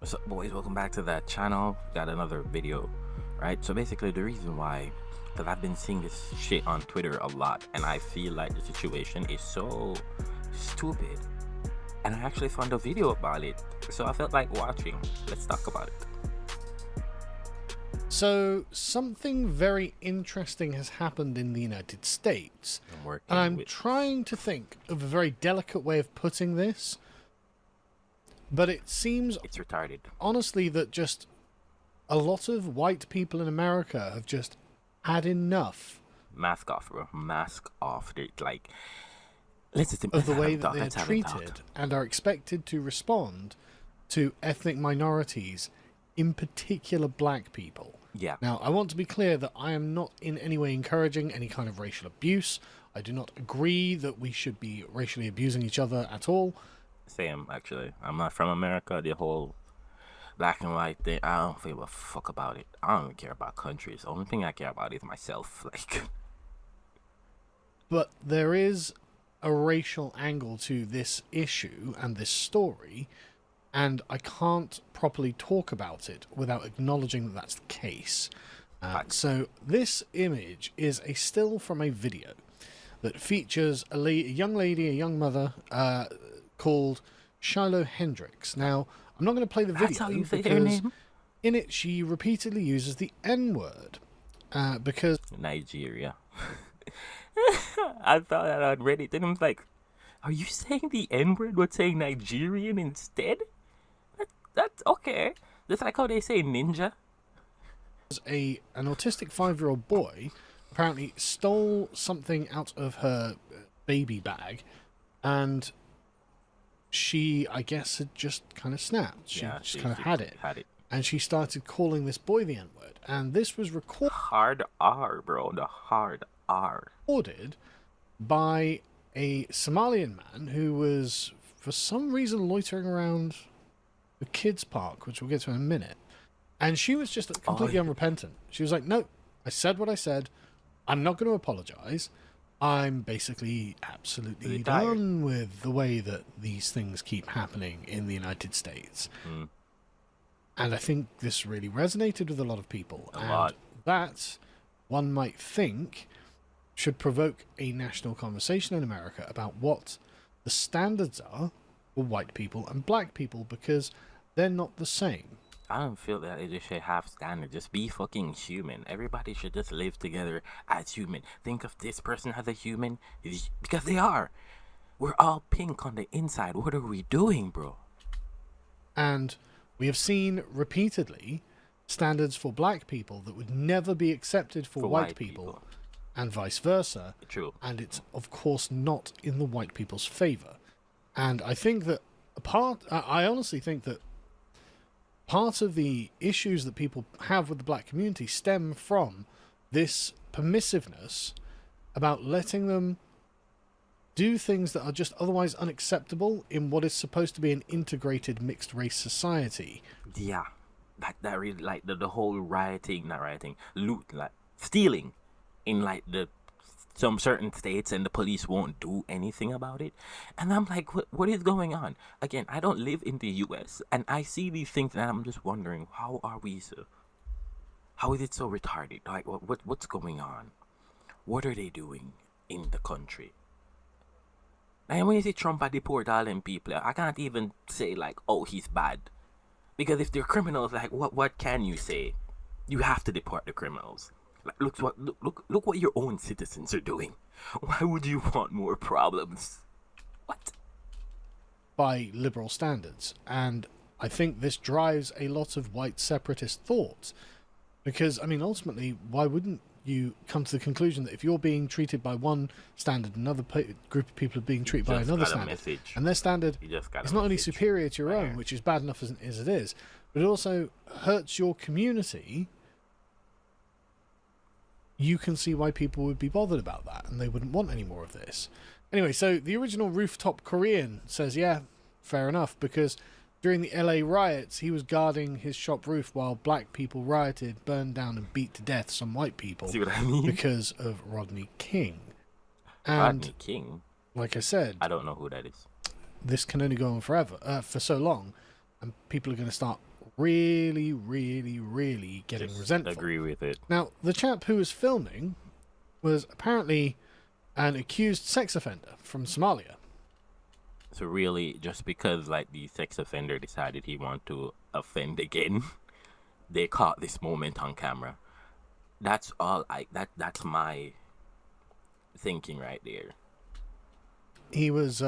What's up, boys? Welcome back to that channel. Got another video, right? So basically the reason why, because I've been seeing this shit on Twitter a lot, and I feel like the situation is so stupid, and I actually found a video about it, so I felt like watching. Let's talk about it. So something very interesting has happened in the United States, and I'm trying to think of a very delicate way of putting this, but it seems it's retarded, honestly, that just a lot of white people in America have just had enough. Mask off, bro. Mask off. They're like, of the way that they're treated and are expected to respond to ethnic minorities, in particular black people. Yeah. Now, I want to be clear that I am not in any way encouraging any kind of racial abuse. I do not agree that we should be racially abusing each other at all. Same, actually. I'm not from America. The whole black and white thing, I don't feel a fuck about it. I don't even care about countries. The only thing I care about is myself. Like, but there is a racial angle to this issue and this story, and I can't properly talk about it without acknowledging that that's the case. So this image is a still from a video that features a young lady, a young mother, called Shiloh Hendricks. Now, I'm not going to play the video. That's how you say her name? In it she repeatedly uses the N-word, because... Nigeria. I thought that on Reddit, and I was like, are you saying the N-word but saying Nigerian instead? That's okay. That's like how they say ninja. An autistic 5-year-old boy apparently stole something out of her baby bag, and she, I guess, had just kind of snapped. She just kind of had it. And she started calling this boy the N-word. And this was recorded... Hard R, bro. The hard R. Recorded by a Somalian man who was, for some reason, loitering around the kids' park, which we'll get to in a minute. And she was just completely unrepentant. She was like, no, I said what I said. I'm not going to apologize. I'm basically absolutely done with the way that these things keep happening in the United States. And I think this really resonated with a lot of people. A lot. That, one might think, should provoke a national conversation in America about what the standards are for white people and black people, because they're not the same. I don't feel that they should have standards. Just be fucking human. Everybody should just live together as human. Think of this person as a human, because they are. We're all pink on the inside. What are we doing, bro? And we have seen repeatedly standards for black people that would never be accepted for white people, and vice versa. True. And it's, of course, not in the white people's favor. And I think that I honestly think that part of the issues that people have with the black community stem from this permissiveness about letting them do things that are just otherwise unacceptable in what is supposed to be an integrated mixed race society. Yeah, that really, like the whole loot, like stealing in like some certain states, and the police won't do anything about it. And I'm like, what is going on? Again, I don't live in the US, and I see these things, and I'm just wondering, how is it so retarded? Like, what's going on? What are they doing in the country? And when you see Trump deport all them people, I can't even say like, oh, he's bad, because if they're criminals, like what can you say? You have to deport the criminals. Like, look what your own citizens are doing. Why would you want more problems? What? By liberal standards. And I think this drives a lot of white separatist thought. Because, I mean, ultimately, why wouldn't you come to the conclusion that if you're being treated by one standard, another group of people are being treated by another standard, and their standard is not only superior to your own, which is bad enough as it is, but it also hurts your community, you can see why people would be bothered about that, and they wouldn't want any more of this. Anyway, so the original Rooftop Korean says, yeah, fair enough, because during the LA riots, he was guarding his shop roof while black people rioted, burned down, and beat to death some white people. See what I mean? Because of Rodney King. And Rodney King? Like I said, I don't know who that is. This can only go on forever, for so long, and people are going to start really, really, really getting Just resentful. agree with it. Now, the chap who was filming was apparently an accused sex offender from Somalia. So really, just because like the sex offender decided he want to offend again, they caught this moment on camera. That's all that's my thinking right there. He was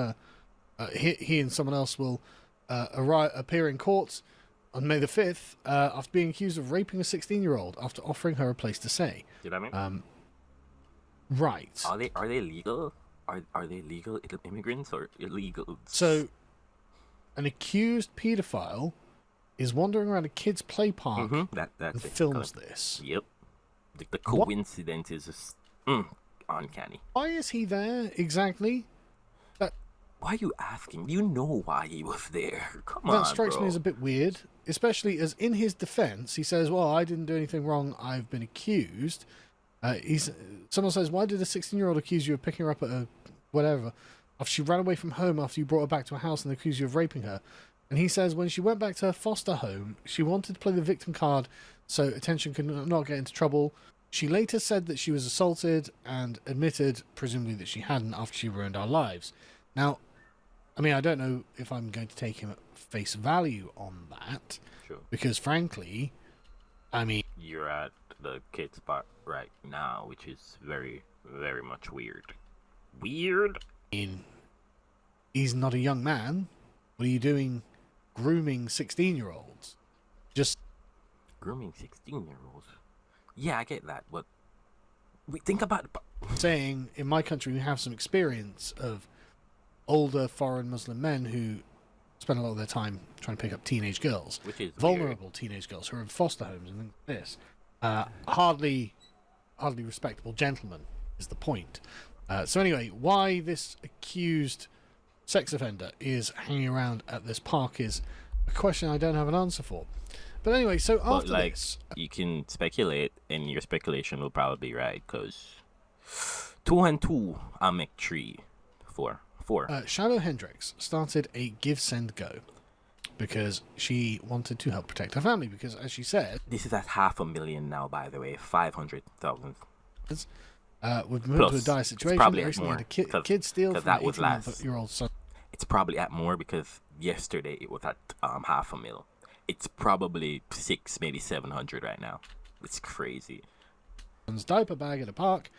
he and someone else will appear in court on May the 5th after being accused of raping a 16-year-old after offering her a place to stay. Did I mean? Right. Are they legal? Are they legal immigrants or illegal? So, an accused paedophile is wandering around a kid's play park that's and it. films this. Yep. The coincidence is just uncanny. Why is he there exactly? Why are you asking? You know why he was there. Come on, That strikes bro. me as a bit weird, especially as in his defense, he says, well, I didn't do anything wrong, I've been accused. Someone says, why did a 16-year-old accuse you of picking her up at a whatever after she ran away from home after you brought her back to a house and accused you of raping her? And he says when she went back to her foster home, she wanted to play the victim card so attention could not get into trouble. She later said that she was assaulted and admitted, presumably, that she hadn't after she ruined our lives. Now, I mean, I don't know if I'm going to take him at face value on that. Sure. Because frankly, I mean... You're at the kid spot right now, which is very, very much weird. Weird? I mean, he's not a young man. What are you doing grooming 16-year-olds? Just... Grooming 16-year-olds? Yeah, I get that, but... think about... saying, in my country, we have some experience of older foreign Muslim men who spend a lot of their time trying to pick up teenage girls, which is vulnerable weird. Teenage girls who are in foster homes and things like this. Hardly respectable gentlemen is the point. So anyway, why this accused sex offender is hanging around at this park is a question I don't have an answer for. But anyway, so after this... you can speculate, and your speculation will probably be right, because 2 and 2, I'll make 3. 4. Shadow Hendricks started a give, send, go because she wanted to help protect her family because, as she said... This is at $500,000 now, by the way. 500,000. We've moved to a dire situation. Probably Recently more, had a kid steal from that an was 18-year-old son. It's probably at more because yesterday it was at $500,000. It's probably 6, maybe 700 right now. It's crazy. Diaper bag at a park.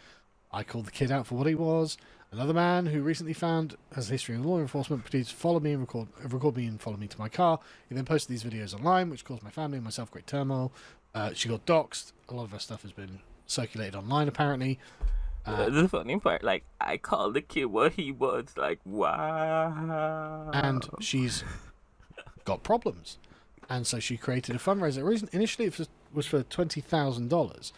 I called the kid out for what he was. Another man who recently found has a history in law enforcement proceeded to follow me and record me and follow me to my car. He then posted these videos online, which caused my family and myself great turmoil. She got doxxed. A lot of her stuff has been circulated online, apparently. The funny part, like, I called the kid what he was, like, wow. And she's got problems. And so she created a fundraiser. Initially, it was for $20,000.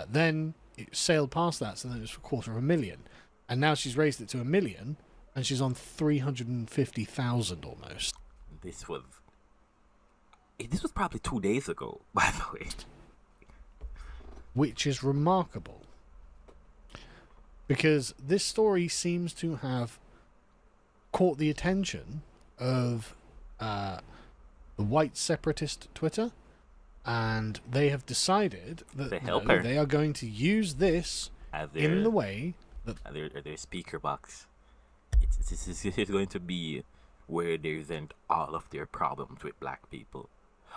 Then it sailed past that, so then it was for $250,000. And now she's raised it to $1 million, and she's on $350,000 almost. This was probably 2 days ago, by the way. Which is remarkable. Because this story seems to have caught the attention of the white separatist Twitter, and they have decided that they are going to use this in the way that their speaker box. This is going to be where they vent all of their problems with black people,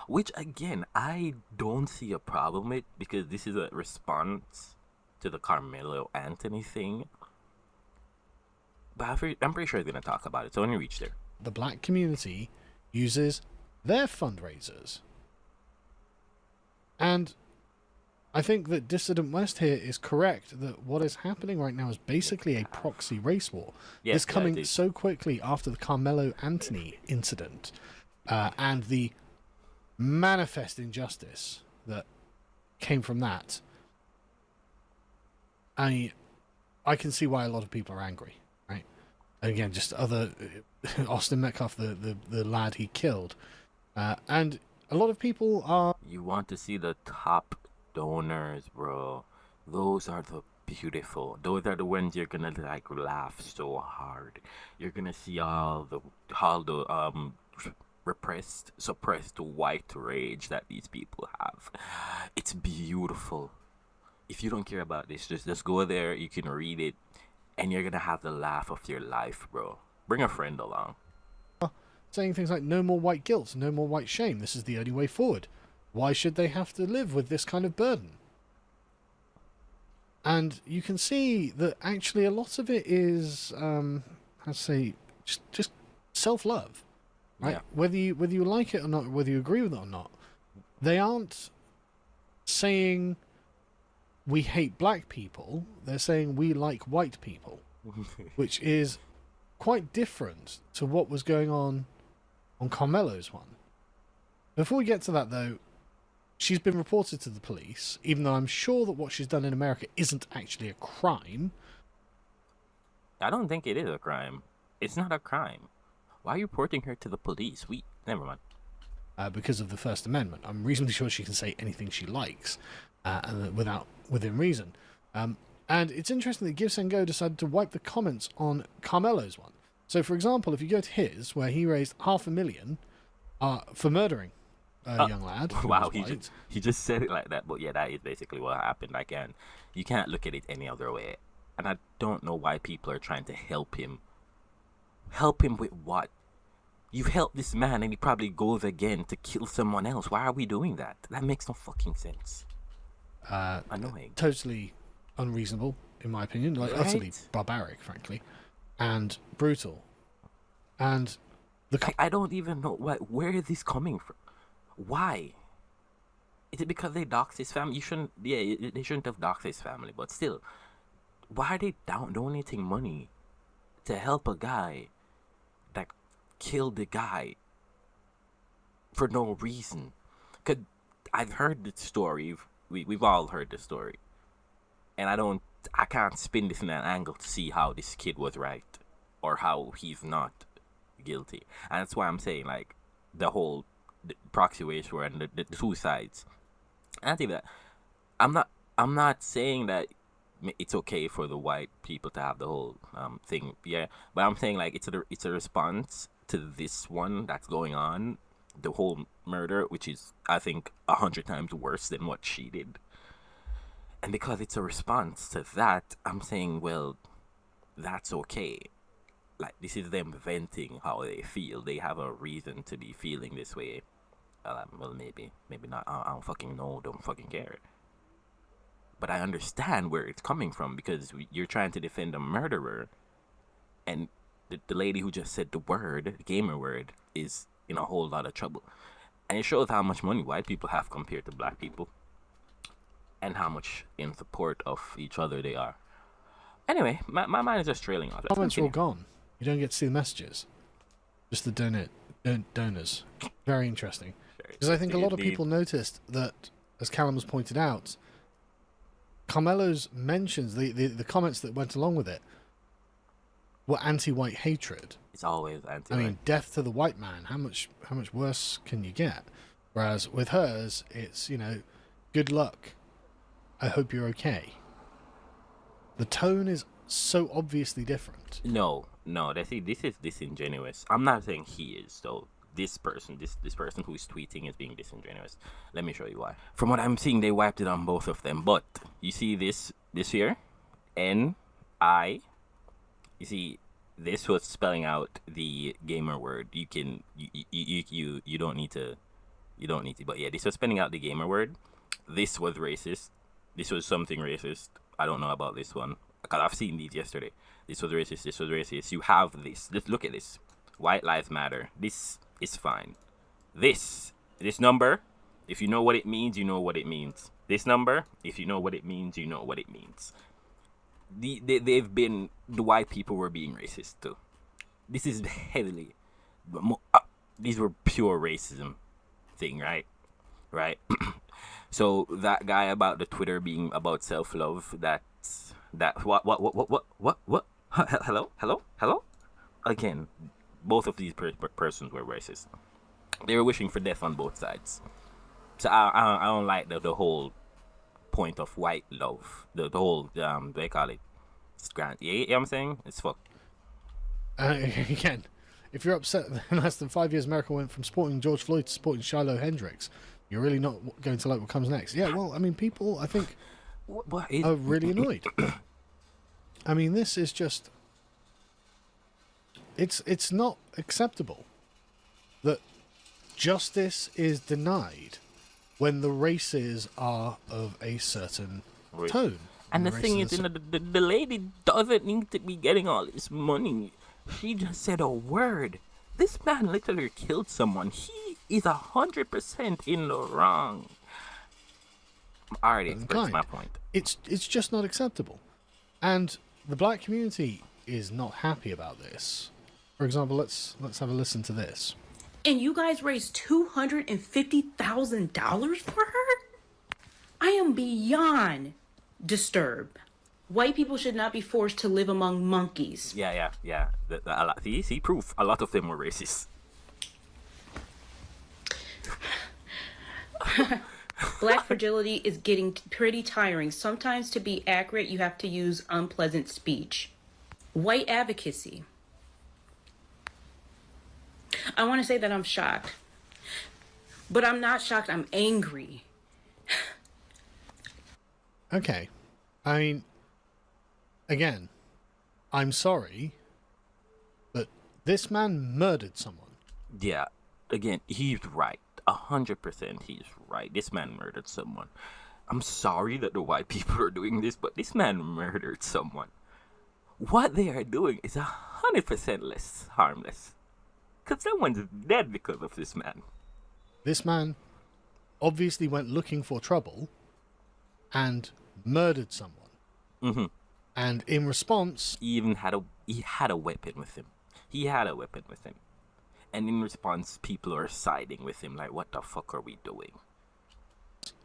which again I don't see a problem with because this is a response to the Carmelo Anthony thing. But I'm pretty sure they're going to talk about it. So when you reach there, the black community uses their fundraisers. And I think that Dissident West here is correct that what is happening right now is basically a proxy race war. It's coming so quickly after the Carmelo Anthony incident and the manifest injustice that came from that. I can see why a lot of people are angry, right? Again, just other Austin Metcalf, the lad he killed, and a lot of people are. You want to see the top donors, bro? Those are the beautiful. Those are the ones you're gonna laugh so hard. You're gonna see all the repressed, suppressed white rage that these people have. It's beautiful. If you don't care about this, just go there. You can read it, and you're gonna have the laugh of your life, bro. Bring a friend along. Saying things like no more white guilt, no more white shame. This is the only way forward. Why should they have to live with this kind of burden? And you can see that actually a lot of it is, I'd say, just self-love, right? Yeah. Whether you like it or not, whether you agree with it or not, they aren't saying we hate black people. They're saying we like white people, which is quite different to what was going on Carmelo's one. Before we get to that, though, she's been reported to the police, even though I'm sure that what she's done in America isn't actually a crime. I don't think it is a crime. It's not a crime. Why are you reporting her to the police? Never mind. Because of the First Amendment. I'm reasonably sure she can say anything she likes and within reason. And it's interesting that Give Go decided to wipe the comments on Carmelo's one. So, for example, if you go to his, where he raised $500,000 for murdering a young lad. Wow, he just said it like that. But yeah, that is basically what happened. You can't look at it any other way. And I don't know why people are trying to help him. Help him with what? You've helped this man and he probably goes again to kill someone else. Why are we doing that? That makes no fucking sense. Annoying. Totally unreasonable, in my opinion. Like, right? Utterly barbaric, frankly. And brutal. And I don't even know where is this coming from. Why? Is it because they doxed his family? They shouldn't have doxed his family, but still, why are they donating money to help a guy that killed the guy for no reason? Cause I've heard the story. We've all heard the story, and I can't spin this in an angle to see how this kid was right or how he's not guilty, and that's why I'm saying like the whole Proxy ratio and the two sides. And I think that I'm not saying that it's okay for the white people to have the whole thing, yeah, but I'm saying like it's a response to this one that's going on, the whole murder, which is I think 100 times worse than what she did. And because it's a response to that, I'm saying, well, that's okay. Like, this is them venting how they feel. They have a reason to be feeling this way. Well, maybe not. I don't fucking know. Don't fucking care. But I understand where it's coming from because you're trying to defend a murderer, and the lady who just said the gamer word, is in a whole lot of trouble. And it shows how much money white people have compared to black people, and how much in support of each other they are. Anyway, my mind is just trailing off. Comments are all gone. You don't get to see the messages. Just the donors. Very interesting. Because I think a lot of people noticed that, as Callum has pointed out, Carmelo's mentions, the comments that went along with it, were anti-white hatred. It's always anti-white. I mean, death to the white man. How much worse can you get? Whereas with hers, it's, good luck. I hope you're okay. The tone is so obviously different. No. This is disingenuous. I'm not saying he is, though. This person who is tweeting is being disingenuous. Let me show you why. From what I'm seeing, they wiped it on both of them. But you see this here, N-I. You see, this was spelling out the gamer word. You don't need to. But yeah, this was spelling out the gamer word. This was racist. This was something racist. I don't know about this one, because I've seen these yesterday. This was racist. You have this. Let's look at this. White lives matter. This is fine. This number, if you know what it means, you know what it means. This number, if you know what it means, you know what it means. The white people were being racist too. This is heavily, these were pure racism thing, right? So that guy about the Twitter being about self-love, what? Hello? Again, both of these persons were racist. They were wishing for death on both sides. So I don't like the whole point of white love. The whole they call it. It's grand. You know what I'm saying? It's fuck. Again, if you're upset that in less than 5 years America went from supporting George Floyd to supporting Shiloh Hendricks, you're really not going to like what comes next. Yeah, well, I mean, people, I think, What is? are really annoyed. I mean, this is just... It's not acceptable that justice is denied when the races are of a certain tone. And the thing is, the lady doesn't need to be getting all this money. She just said a word. This man literally killed someone. He is 100% in the wrong. I already expressed my point. It's just not acceptable, and the black community is not happy about this. For example, let's have a listen to this. And you guys raised $250,000 for her? I am beyond disturbed. White people should not be forced to live among monkeys. Yeah. See, proof. A lot of them were racist. Black fragility is getting pretty tiring. Sometimes to be accurate, you have to use unpleasant speech. White advocacy. I want to say that I'm shocked. But I'm not shocked, I'm angry. Okay. I mean, again, I'm sorry, but this man murdered someone. Yeah, again, he's right. 100% he's right. This man murdered someone. I'm sorry that the white people are doing this, but this man murdered someone. What they are doing is 100% less harmless. Because someone's dead because of this man. This man obviously went looking for trouble and murdered someone. Mm-hmm. And in response... He even had a weapon with him. And in response, people are siding with him like, what the fuck are we doing?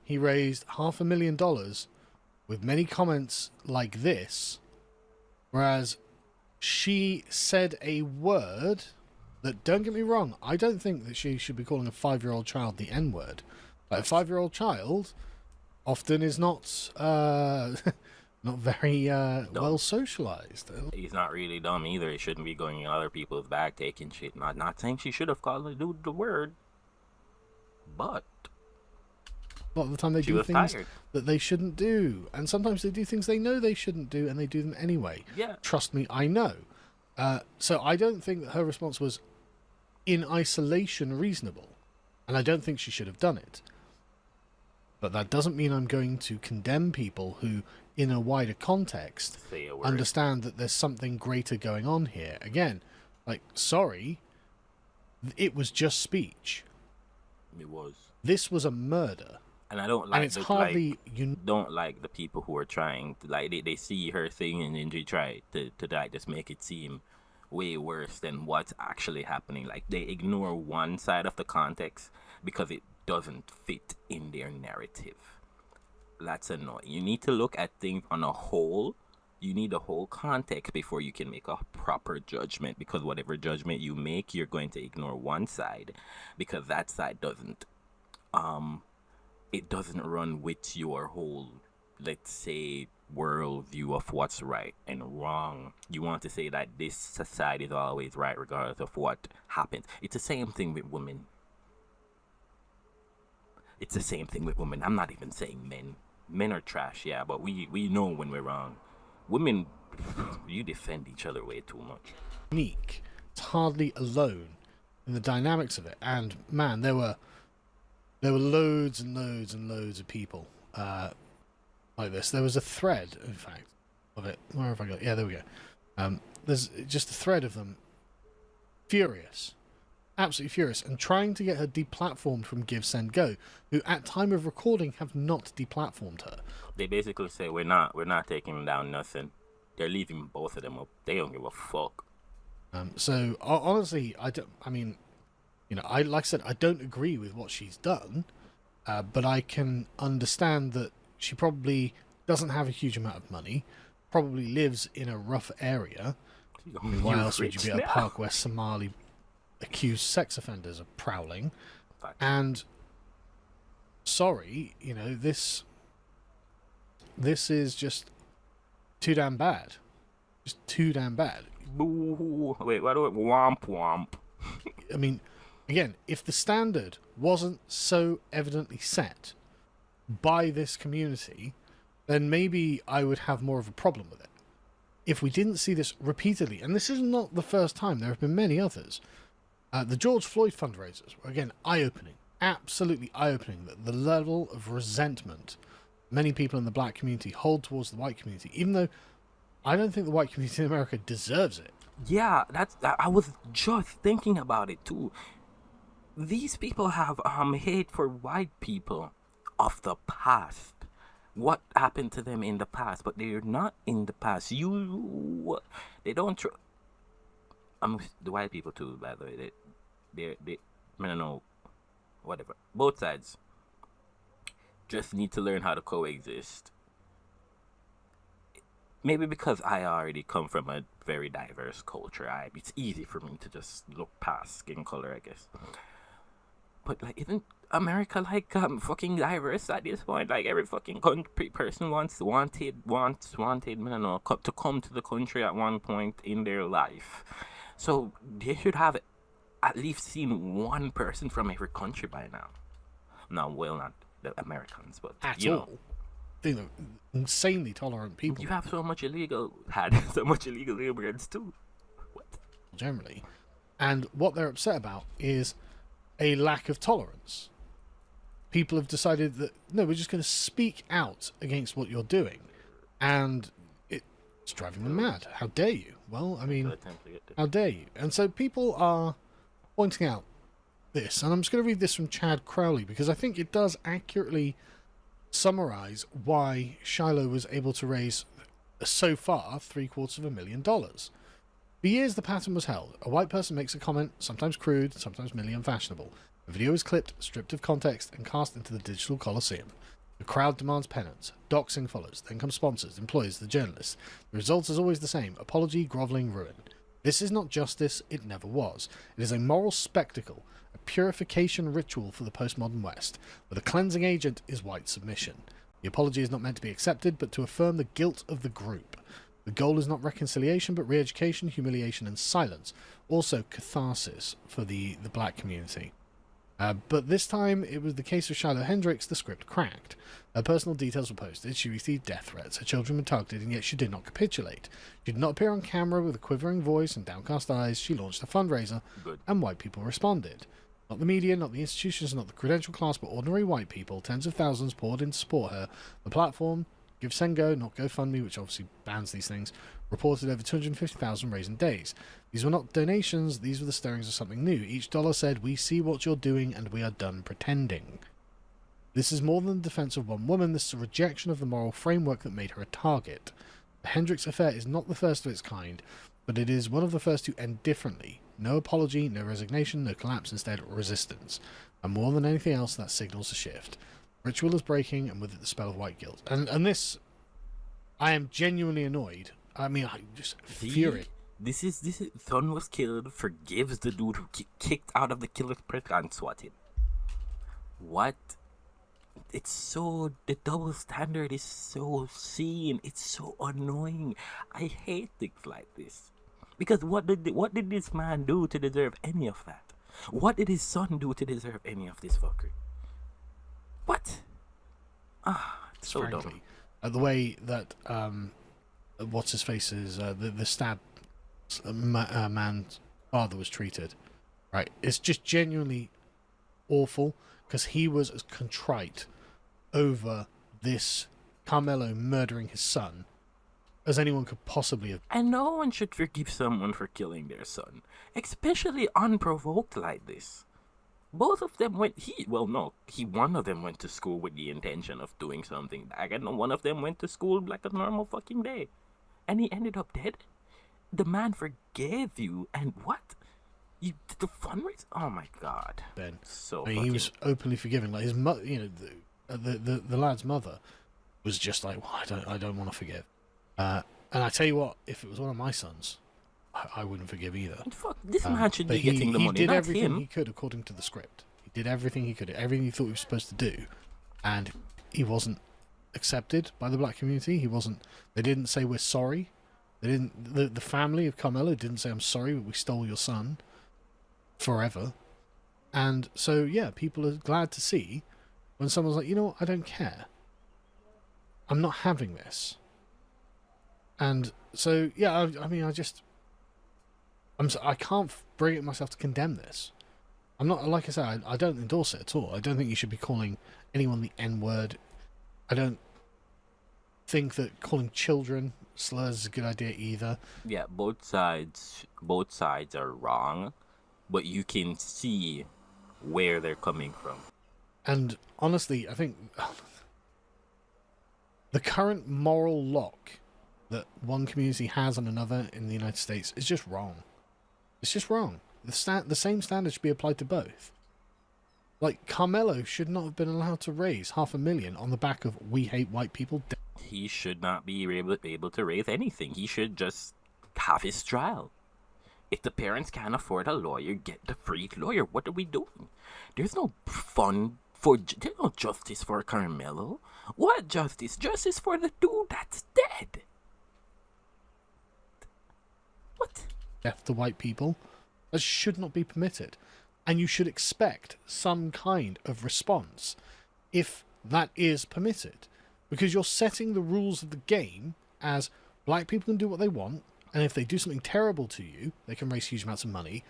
He raised $500,000 with many comments like this, whereas she said a word that, don't get me wrong, I don't think that she should be calling a 5-year-old child the N-word. Like, a 5-year-old child often is not not very well socialized. He's not really dumb either. He shouldn't be going in other people's bag taking shit. Not saying she should have called the dude the word, but a lot of the time they do things that they shouldn't do, and sometimes they do things they know they shouldn't do, and they do them anyway. Yeah. Trust me, I know. So I don't think that her response was in isolation reasonable, and I don't think she should have done it. But that doesn't mean I'm going to condemn people who, in a wider context, understand that there's something greater going on here. Again, like, sorry, it was just speech. It was. This was a murder. And I don't like, and it's hardly don't like the people who are trying to, like, they see her thing and then they try to like just make it seem way worse than what's actually happening. Like, they ignore one side of the context because it doesn't fit in their narrative. That's annoying. You need to look at things on a whole. You need a whole context before you can make a proper judgment, because whatever judgment you make, you're going to ignore one side because that side doesn't it doesn't run with your whole, let's say, worldview of what's right and wrong. You want to say that this society is always right regardless of what happens. It's the same thing with women. It's the same thing with women. I'm not even saying men. Men are trash, yeah, but we know when we're wrong. Women, you defend each other way too much. Unique. It's hardly alone in the dynamics of it. And man, there were loads and loads and loads of people like this. There was a thread, in fact, of it. Where have I got? Yeah, there we go. There's just a thread of them, furious, absolutely furious, and trying to get her deplatformed from Give Send Go, who at time of recording have not deplatformed her. They basically say we're not taking down nothing. They're leaving both of them up. They don't give a fuck. So honestly, I mean, you know, like I said, I don't agree with what she's done, but I can understand that she probably doesn't have a huge amount of money, probably lives in a rough area. I mean, why else would you be at a park where Somali accused sex offenders are prowling? And sorry, you know, this is just too damn bad. Just too damn bad. boo. Wait, what do it? Womp womp. I mean, again, if the standard wasn't so evidently set by this community, then maybe I would have more of a problem with it. If we didn't see this repeatedly, and this is not the first time, there have been many others. The George Floyd fundraisers were, again, eye-opening, absolutely eye-opening, that the level of resentment many people in the black community hold towards the white community, even though I don't think the white community in America deserves it. Yeah, I was just thinking about it too. These people have hate for white people of the past. What happened to them in the past, but they're not in the past. They don't. The white people too, by the way. They I don't know, whatever. Both sides just need to learn how to coexist. Maybe because I already come from a very diverse culture, it's easy for me to just look past skin color, I guess. But like, isn't America like fucking diverse at this point? Like every fucking person wanted, I don't know, to come to the country at one point in their life. So they should have at least seen one person from every country by now. No, well, not the Americans, but At you all. know. You know, insanely tolerant people. You have so much illegal immigrants too. What? Generally. And what they're upset about is a lack of tolerance. People have decided that, no, we're just going to speak out against what you're doing. And it's driving them mad. How dare you? Well, I mean, how dare you? And so people are pointing out this. And I'm just going to read this from Chad Crowley, because I think it does accurately summarize why Shiloh was able to raise, so far, $750,000. For years, the pattern was held. A white person makes a comment, sometimes crude, sometimes merely unfashionable. The video is clipped, stripped of context, and cast into the digital coliseum. The crowd demands penance. Doxing follows. Then come sponsors, employees, the journalists. The result is always the same. Apology, grovelling, ruin. This is not justice. It never was. It is a moral spectacle, a purification ritual for the postmodern West, where the cleansing agent is white submission. The apology is not meant to be accepted, but to affirm the guilt of the group. The goal is not reconciliation, but re-education, humiliation, and silence. Also catharsis for the black community. But this time, it was the case of Shiloh Hendricks. The script cracked. Her personal details were posted. She received death threats. Her children were targeted, and yet she did not capitulate. She did not appear on camera with a quivering voice and downcast eyes. She launched a fundraiser, and white people responded. Not the media, not the institutions, not the credential class, but ordinary white people. Tens of thousands poured in to support her. The platform, Give Send Go, not GoFundMe, which obviously bans these things, reported over 250,000 raised in days. These were not donations, these were the stirrings of something new. Each dollar said, we see what you're doing and we are done pretending. This is more than the defense of one woman, this is a rejection of the moral framework that made her a target. The Hendricks affair is not the first of its kind, but it is one of the first to end differently. No apology, no resignation, no collapse, instead resistance. And more than anything else, that signals a shift. Ritual is breaking, and with it the spell of white guilt. And this, I am genuinely annoyed. I mean, I just furious. This is son was killed, forgives the dude who kicked out of the killer's press and swatted. What? It's so, the double standard is so seen. It's so annoying. I hate things like this. Because what did this man do to deserve any of that? What did his son do to deserve any of this fuckery? What? It's so Frankly, dumb. the way that what's his face is the stab man's father was treated, right? It's just genuinely awful, because he was as contrite over this Carmelo murdering his son as anyone could possibly have. And no one should forgive someone for killing their son, especially unprovoked like this. Both of them one of them went to school with the intention of doing something bad, and one of them went to school like a normal fucking day. And he ended up dead? The man forgave you, and what? You did the fundraiser? Oh my god. Ben. So I mean, he was openly forgiving. Like his mother, the lad's mother was just like, well, I don't want to forgive. And I tell you what, if it was one of my sons, I wouldn't forgive either. Fuck, this man should be getting the money, he did not everything him. he could according to the script. He did everything he could, everything he thought he was supposed to do, and he wasn't accepted by the black community. They didn't say we're sorry. They didn't. The family of Carmelo didn't say, "I'm sorry, but we stole your son." Forever. And so, yeah, people are glad to see when someone's like, you know what, I don't care. I'm not having this. And so, yeah, I mean, I can't bring it myself to condemn this. I'm not, like I said, I don't endorse it at all. I don't think you should be calling anyone the N word. I don't think that calling children slurs is a good idea either. Yeah, both sides are wrong, but you can see where they're coming from. And honestly, I think the current moral lock that one community has on another in the United States is just wrong. It's just wrong. The same standard should be applied to both. Like, Carmelo should not have been allowed to raise $500,000 on the back of "we hate white people." He should not be able to raise anything. He should just have his trial. If the parents can't afford a lawyer, get the free lawyer. What are we doing? There's no there's no justice for Carmelo. What justice? Justice for the dude that's dead. What? Death to white people. That should not be permitted. And you should expect some kind of response if that is permitted. Because you're setting the rules of the game as black people can do what they want, and if they do something terrible to you, they can raise huge amounts of money,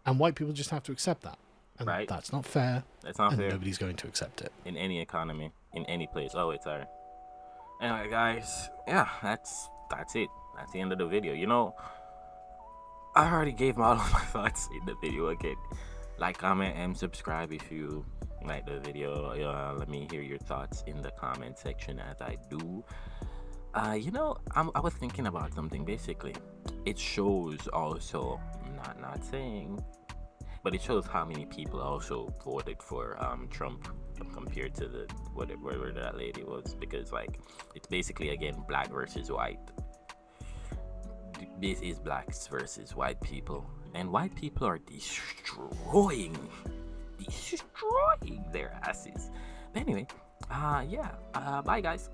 and white people just have to accept that. And right. That's not fair. That's not fair. Nobody's going to accept it. In any economy, in any place. Oh, wait, sorry. Anyway, guys, yeah, that's it. That's the end of the video. You know, I already gave all of my thoughts in the video again. Like, comment, and subscribe if you like the video. Let me hear your thoughts in the comment section as I do. You know, I was thinking about something. Basically, it shows also, not saying, but it shows how many people also voted for Trump compared to the whatever that lady was, because like it's basically again black versus white. This is blacks versus white people, and white people are destroying their asses. But anyway, bye guys.